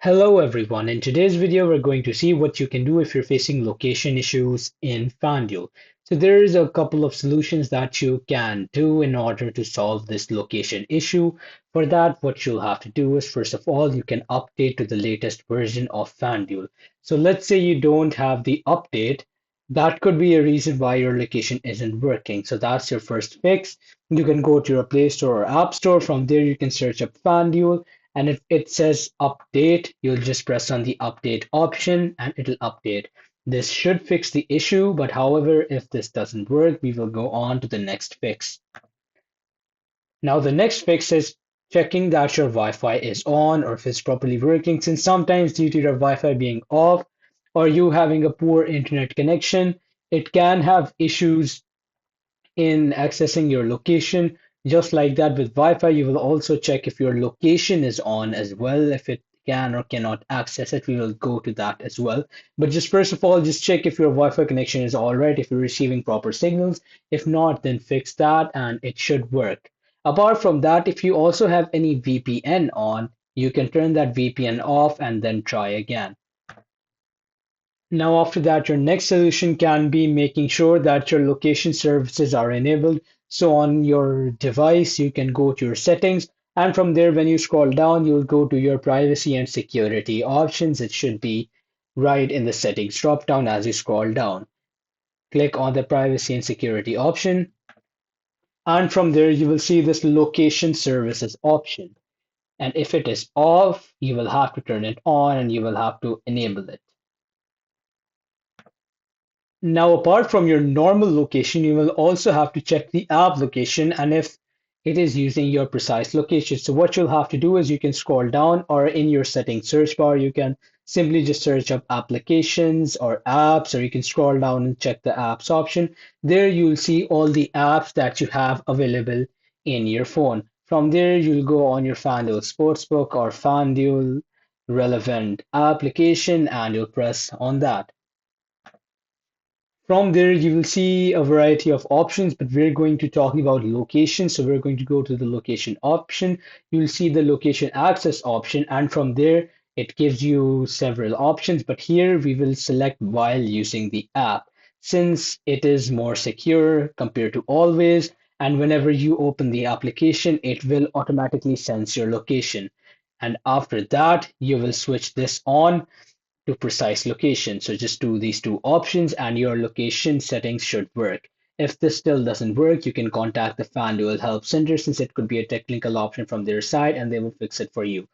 Hello everyone. In today's video, we're going to see what you can do if you're facing location issues in FanDuel. So there is a couple of solutions that you can do in order to solve this location issue. For that, what you'll have to do is, first of all, you can update to the latest version of FanDuel. So let's say you don't have the update. That could be a reason why your location isn't working. So that's your first fix. You can go to your Play Store or App Store. From there, you can search up FanDuel, and if it says update, you'll just press on the update option and it'll update. This should fix the issue, but however, if this doesn't work, we will go on to the next fix. Now, the next fix is checking that your Wi-Fi is on or if it's properly working, since sometimes due to your Wi-Fi being off or you having a poor internet connection, it can have issues in accessing your location. Just like that with Wi-Fi, you will also check if your location is on as well. If it can or cannot access it, we will go to that as well. But just first of all, just check if your Wi-Fi connection is all right, if you're receiving proper signals. If not, then fix that and it should work. Apart from that, if you also have any VPN on, you can turn that VPN off and then try again. Now, after that, your next solution can be making sure that your location services are enabled. So on your device, you can go to your settings, and from there, when you scroll down, you'll go to your privacy and security options. It should be right in the settings drop down as you scroll down. Click on the privacy and security option, and from there, you will see this location services option. And if it is off, you will have to turn it on and you will have to enable it. Now, apart from your normal location, you will also have to check the app location and if it is using your precise location. So what you'll have to do is you can scroll down or in your settings search bar, you can simply just search up applications or apps, or you can scroll down and check the apps option. There you'll see all the apps that you have available in your phone. From there, you'll go on your FanDuel Sportsbook or FanDuel relevant application and you'll press on that. From there, you will see a variety of options, but we're going to talk about location. So we're going to go to the location option. You'll see the location access option, and from there, it gives you several options. But here we will select while using the app, since it is more secure compared to always. And whenever you open the application, it will automatically sense your location. And after that, you will switch this on to precise location. So just do these two options and your location settings should work. If this still doesn't work, you can contact the FanDuel Help Center since it could be a technical option from their side and they will fix it for you.